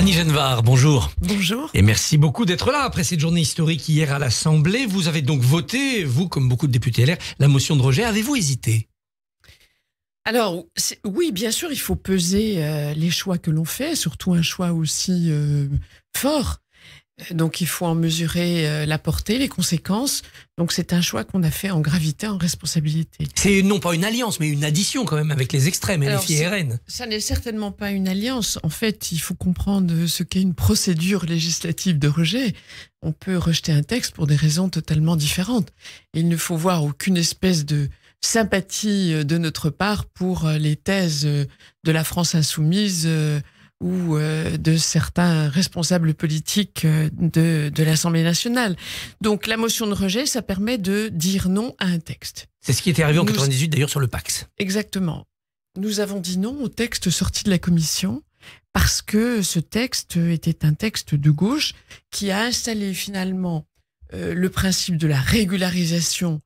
Annie Genevard, bonjour. Bonjour. Et merci beaucoup d'être là. Après cette journée historique hier à l'Assemblée, vous avez donc voté, vous comme beaucoup de députés LR, la motion de rejet. Avez-vous hésité ? Alors, oui, bien sûr, il faut peser les choix que l'on fait, surtout un choix aussi fort. Donc, il faut en mesurer la portée, les conséquences. Donc, c'est un choix qu'on a fait en gravité, en responsabilité. C'est non pas une alliance, mais une addition quand même avec les extrêmes, LFI et RN. Ça n'est certainement pas une alliance. En fait, il faut comprendre ce qu'est une procédure législative de rejet. On peut rejeter un texte pour des raisons totalement différentes. Il ne faut voir aucune espèce de sympathie de notre part pour les thèses de la France insoumise ou de certains responsables politiques de l'Assemblée nationale. Donc la motion de rejet, ça permet de dire non à un texte. C'est ce qui était arrivé en 98 d'ailleurs sur le Pacs. Exactement. Nous avons dit non au texte sorti de la commission parce que ce texte était un texte de gauche qui a installé finalement le principe de la régularisation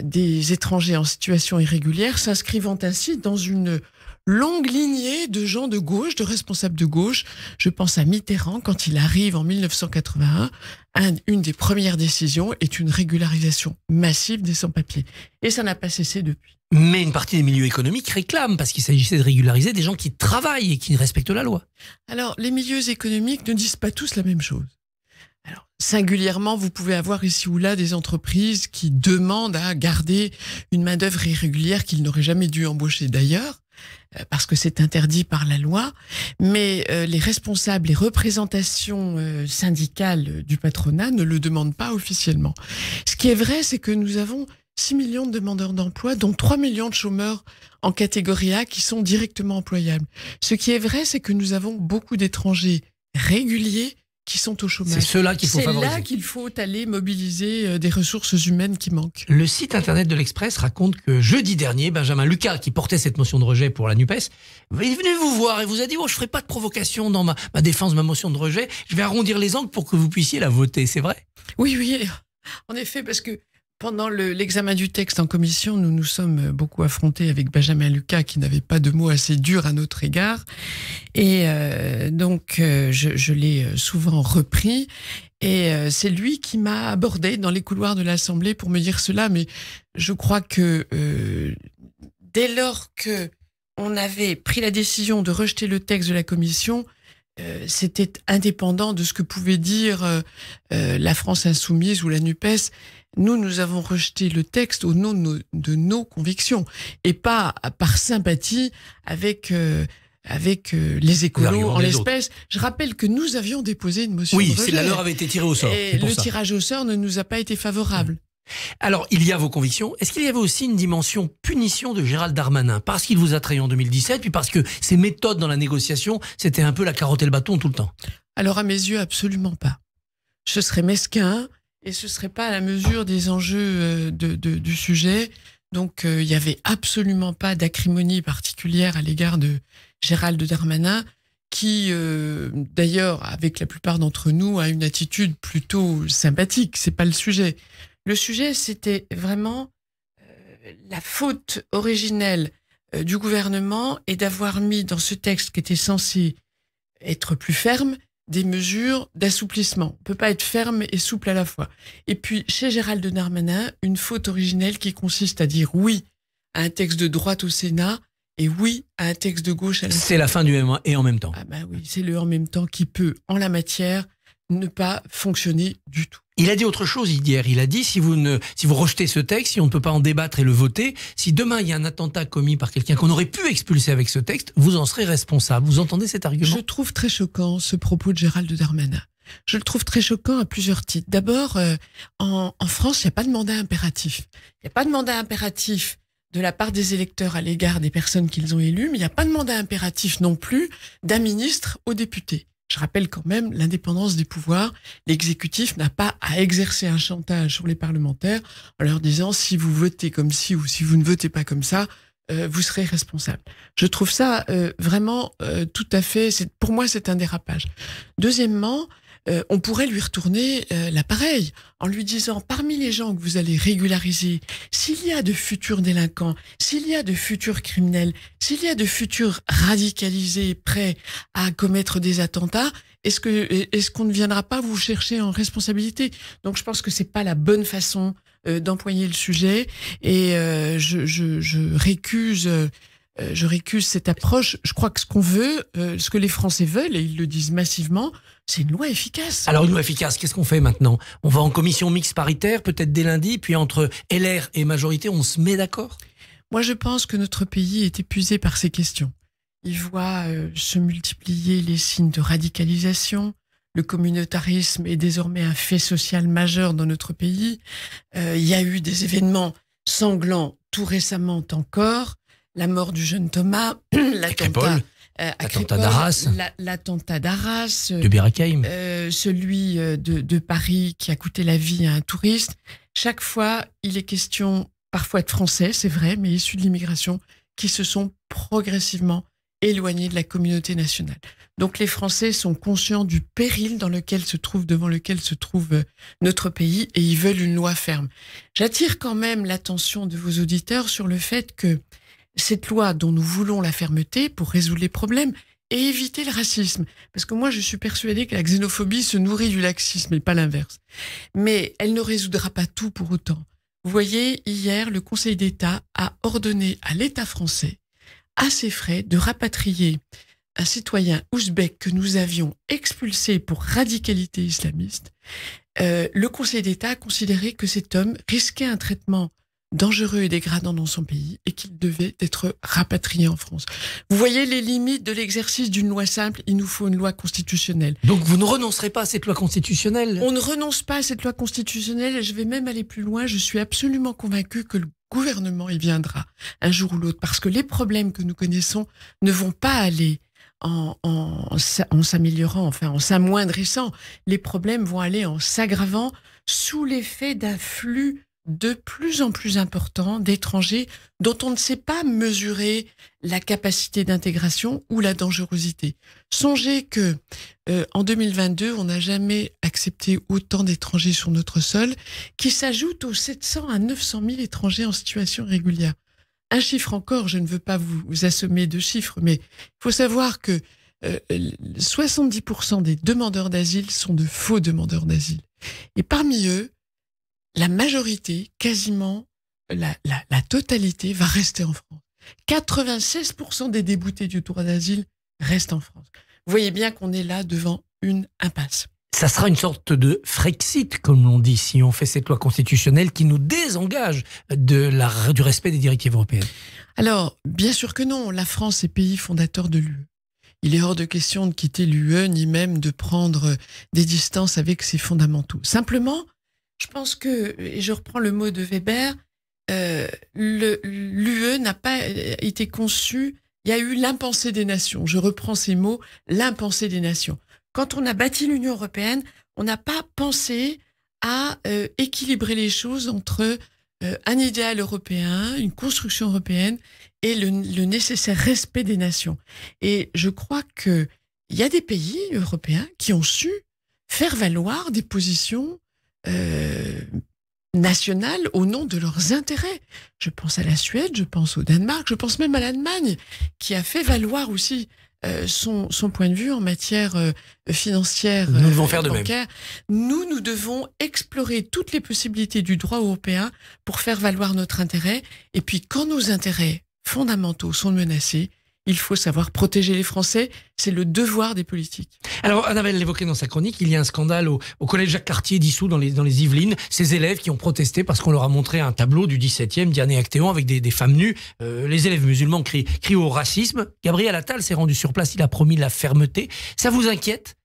des étrangers en situation irrégulière, s'inscrivant ainsi dans une longue lignée de gens de gauche, de responsables de gauche. Je pense à Mitterrand, quand il arrive en 1981, une des premières décisions est une régularisation massive des sans-papiers. Et ça n'a pas cessé depuis. Mais une partie des milieux économiques réclament, parce qu'il s'agissait de régulariser des gens qui travaillent et qui respectent la loi. Alors, les milieux économiques ne disent pas tous la même chose. Alors, singulièrement, vous pouvez avoir ici ou là des entreprises qui demandent à garder une main-d'œuvre irrégulière qu'ils n'auraient jamais dû embaucher d'ailleurs, parce que c'est interdit par la loi. Mais les responsables, les représentations syndicales du patronat ne le demandent pas officiellement. Ce qui est vrai, c'est que nous avons 6 millions de demandeurs d'emploi, dont 3 millions de chômeurs en catégorie A qui sont directement employables. Ce qui est vrai, c'est que nous avons beaucoup d'étrangers réguliers qui sont au chômage. C'est ceux-là qu'il faut favoriser. C'est là qu'il faut aller mobiliser des ressources humaines qui manquent. Le site internet de l'Express raconte que jeudi dernier, Benjamin Lucas, qui portait cette motion de rejet pour la NUPES, est venu vous voir et vous a dit « Oh, je ne ferai pas de provocation dans ma défense de ma motion de rejet, je vais arrondir les angles pour que vous puissiez la voter ». C'est vrai ? Oui, en effet, parce que pendant l'examen du texte en commission, nous nous sommes beaucoup affrontés avec Benjamin Lucas qui n'avait pas de mots assez durs à notre égard. Et donc, je l'ai souvent repris. Et c'est lui qui m'a abordé dans les couloirs de l'Assemblée pour me dire cela. Mais je crois que dès lors que on avait pris la décision de rejeter le texte de la commission, c'était indépendant de ce que pouvait dire la France insoumise ou la NUPES. Nous avons rejeté le texte au nom de nos convictions et pas par sympathie avec les écolos en l'espèce. Je rappelle que nous avions déposé une motion de rejet. Oui, la leur avait été tirée au sort. Et le tirage au sort ne nous a pas été favorable. Alors, il y a vos convictions. Est-ce qu'il y avait aussi une dimension punition de Gérald Darmanin ? Parce qu'il vous a trahi en 2017, puis parce que ses méthodes dans la négociation, c'était un peu la carotte et le bâton tout le temps. Alors, à mes yeux, absolument pas. Ce serait mesquin et ce serait pas à la mesure des enjeux du sujet. Donc, il y avait absolument pas d'acrimonie particulière à l'égard de Gérald Darmanin, qui, d'ailleurs, avec la plupart d'entre nous, a une attitude plutôt sympathique. C'est pas le sujet. Le sujet, c'était vraiment la faute originelle du gouvernement et d'avoir mis dans ce texte qui était censé être plus ferme des mesures d'assouplissement. On peut pas être ferme et souple à la fois. Et puis, chez Gérald Darmanin, une faute originelle qui consiste à dire oui à un texte de droite au Sénat et oui à un texte de gauche à l'Assemblée. C'est la fin du et en même temps. Ah ben oui, c'est le en même temps qui peut, en la matière, ne pas fonctionner du tout. Il a dit autre chose hier. Il a dit si vous rejetez ce texte, si on ne peut pas en débattre et le voter, si demain il y a un attentat commis par quelqu'un qu'on aurait pu expulser avec ce texte, vous en serez responsable. Vous entendez cet argument ? Je trouve très choquant ce propos de Gérald Darmanin. Je le trouve très choquant à plusieurs titres. D'abord, en France, il n'y a pas de mandat impératif. Il n'y a pas de mandat impératif de la part des électeurs à l'égard des personnes qu'ils ont élues, mais il n'y a pas de mandat impératif non plus d'un ministre aux députés. Je rappelle quand même l'indépendance des pouvoirs. L'exécutif n'a pas à exercer un chantage sur les parlementaires en leur disant si vous votez comme ci ou si vous ne votez pas comme ça, vous serez responsable. Je trouve ça vraiment tout à fait... Pour moi, c'est un dérapage. Deuxièmement, on pourrait lui retourner l'appareil en lui disant, parmi les gens que vous allez régulariser, s'il y a de futurs délinquants, s'il y a de futurs criminels, s'il y a de futurs radicalisés prêts à commettre des attentats, est-ce qu'on ne viendra pas vous chercher en responsabilité? Donc je pense que c'est pas la bonne façon d'employer le sujet, et je récuse cette approche. Je crois que ce qu'on veut, ce que les Français veulent, et ils le disent massivement, c'est une loi efficace. Alors, une loi efficace, qu'est-ce qu'on fait maintenant? On va en commission mixte paritaire, peut-être dès lundi, puis entre LR et majorité, on se met d'accord? Moi, je pense que notre pays est épuisé par ces questions. Il voit se multiplier les signes de radicalisation. Le communautarisme est désormais un fait social majeur dans notre pays. Il y a eu des événements sanglants tout récemment encore. La mort du jeune Thomas, l'attentat d'Arras, l'attentat d'Arras, de Birakeim, celui de Paris qui a coûté la vie à un touriste. Chaque fois, il est question parfois de Français, c'est vrai, mais issus de l'immigration, qui se sont progressivement éloignés de la communauté nationale. Donc les Français sont conscients du péril devant lequel se trouve notre pays, et ils veulent une loi ferme. J'attire quand même l'attention de vos auditeurs sur le fait que cette loi dont nous voulons la fermeté pour résoudre les problèmes et éviter le racisme, parce que moi je suis persuadée que la xénophobie se nourrit du laxisme et pas l'inverse, mais elle ne résoudra pas tout pour autant. Vous voyez, hier, le Conseil d'État a ordonné à l'État français, à ses frais, de rapatrier un citoyen ouzbek que nous avions expulsé pour radicalité islamiste. Le Conseil d'État a considéré que cet homme risquait un traitement dangereux et dégradant dans son pays et qu'il devait être rapatrié en France. Vous voyez les limites de l'exercice d'une loi simple, il nous faut une loi constitutionnelle. Donc vous ne renoncerez pas à cette loi constitutionnelle? On ne renonce pas à cette loi constitutionnelle, et je vais même aller plus loin, je suis absolument convaincue que le gouvernement y viendra un jour ou l'autre, parce que les problèmes que nous connaissons ne vont pas aller en s'améliorant, enfin en s'amoindrissant. Les problèmes vont aller en s'aggravant sous l'effet d'un flux de plus en plus important d'étrangers dont on ne sait pas mesurer la capacité d'intégration ou la dangerosité. Songez que en 2022, on n'a jamais accepté autant d'étrangers sur notre sol, qui s'ajoutent aux 700 à 900 000 étrangers en situation régulière. Un chiffre encore, je ne veux pas vous assommer de chiffres, mais il faut savoir que 70% des demandeurs d'asile sont de faux demandeurs d'asile. Et parmi eux, la majorité, quasiment la totalité, va rester en France. 96% des déboutés du droit d'asile restent en France. Vous voyez bien qu'on est là devant une impasse. Ça sera une sorte de Frexit, comme l'on dit, si on fait cette loi constitutionnelle qui nous désengage du respect des directives européennes. Alors, bien sûr que non. La France est pays fondateur de l'UE. Il est hors de question de quitter l'UE, ni même de prendre des distances avec ses fondamentaux. Simplement, je pense que, et je reprends le mot de Weber, l'UE n'a pas été conçue, il y a eu l'impensé des nations. Je reprends ces mots, l'impensé des nations. Quand on a bâti l'Union européenne, on n'a pas pensé à équilibrer les choses entre un idéal européen, une construction européenne et le nécessaire respect des nations. Et je crois qu'il y a des pays européens qui ont su faire valoir des positions nationales au nom de leurs intérêts. Je pense à la Suède, je pense au Danemark, je pense même à l'Allemagne, qui a fait valoir aussi son point de vue en matière financière. Nous devons faire de même. Nous devons explorer toutes les possibilités du droit européen pour faire valoir notre intérêt. Et puis, quand nos intérêts fondamentaux sont menacés, il faut savoir protéger les Français. C'est le devoir des politiques. Alors, Annabelle l'évoquait dans sa chronique, il y a un scandale au collège Jacques Cartier dissous dans les Yvelines. Ces élèves qui ont protesté parce qu'on leur a montré un tableau du 17e, Diane Actéon, avec des femmes nues. Les élèves musulmans crient au racisme. Gabriel Attal s'est rendu sur place, il a promis la fermeté. Ça vous inquiète ?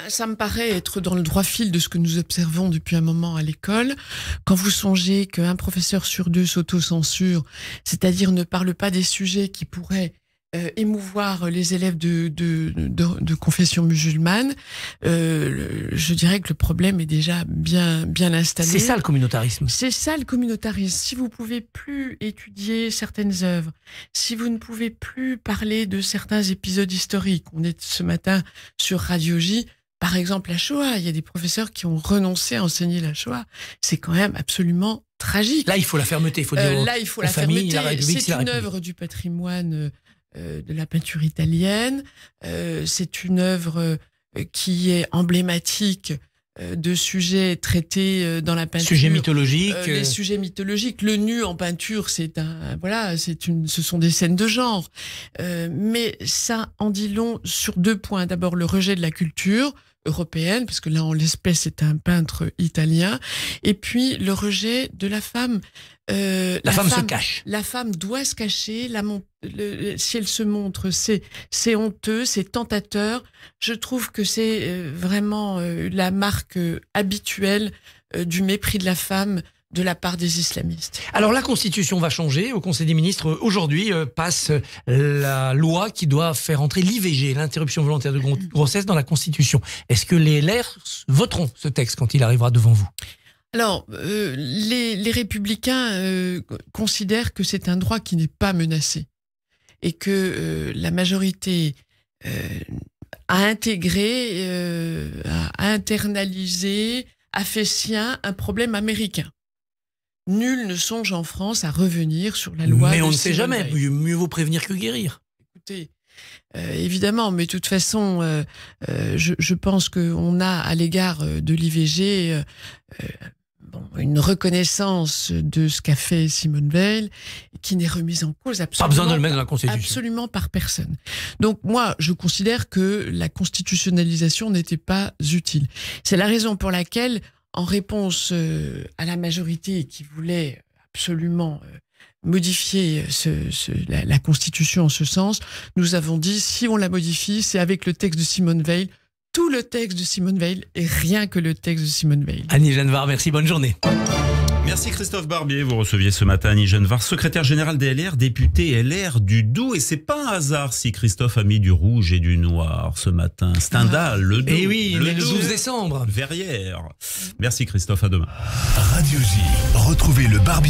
Ça me paraît être dans le droit fil de ce que nous observons depuis un moment à l'école. Quand vous songez qu'un professeur sur deux s'auto-censure, c'est-à-dire ne parle pas des sujets qui pourraient émouvoir les élèves de confession musulmane, je dirais que le problème est déjà bien installé. C'est ça le communautarisme. C'est ça le communautarisme. Si vous pouvez plus étudier certaines œuvres, si vous ne pouvez plus parler de certains épisodes historiques, on est ce matin sur Radio J, par exemple, la Shoah. Il y a des professeurs qui ont renoncé à enseigner la Shoah. C'est quand même absolument tragique. Là, il faut la fermeté, il faut dire là, il faut aux la familles, fermeté. la République, C'est une œuvre du patrimoine de la peinture italienne. C'est une œuvre qui est emblématique de sujets traités dans la peinture. Sujets mythologiques. Les sujets mythologiques. Le nu en peinture, ce sont des scènes de genre. Mais ça en dit long sur 2 points. D'abord, le rejet de la culture européenne, parce que là, en l'espèce, c'est un peintre italien. Et puis, le rejet de la femme. La femme se cache. La femme doit se cacher. Si elle se montre, c'est honteux, c'est tentateur. Je trouve que c'est vraiment la marque habituelle du mépris de la femme de la part des islamistes. Alors la Constitution va changer. Au Conseil des ministres, aujourd'hui, passe la loi qui doit faire entrer l'IVG, l'interruption volontaire de grossesse, dans la Constitution. Est-ce que les LR voteront ce texte quand il arrivera devant vous ? Alors, les Républicains considèrent que c'est un droit qui n'est pas menacé et que la majorité a intégré, a internalisé, a fait sien un problème américain. Nul ne songe en France à revenir sur la loi. Mais on ne sait jamais. Mieux vaut prévenir que guérir. Écoutez, évidemment, mais de toute façon, je pense qu'on a à l'égard de l'IVG une reconnaissance de ce qu'a fait Simone Veil qui n'est remise en cause absolument. Pas besoin de le mettre dans la Constitution. Absolument par personne. Donc moi, je considère que la constitutionnalisation n'était pas utile. C'est la raison pour laquelle, en réponse à la majorité qui voulait absolument modifier la Constitution en ce sens, nous avons dit, si on la modifie, c'est avec le texte de Simone Veil, tout le texte de Simone Veil et rien que le texte de Simone Veil. Annie Genevard, merci, bonne journée. Merci Christophe Barbier. Vous receviez ce matin Annie Genevard, secrétaire générale des LR, député LR du Doubs. Et c'est pas un hasard si Christophe a mis du rouge et du noir ce matin. Stendhal, le Doubs. Et oui, le 12 décembre. Verrières. Merci Christophe, à demain. Radio J, retrouvez le Barbier.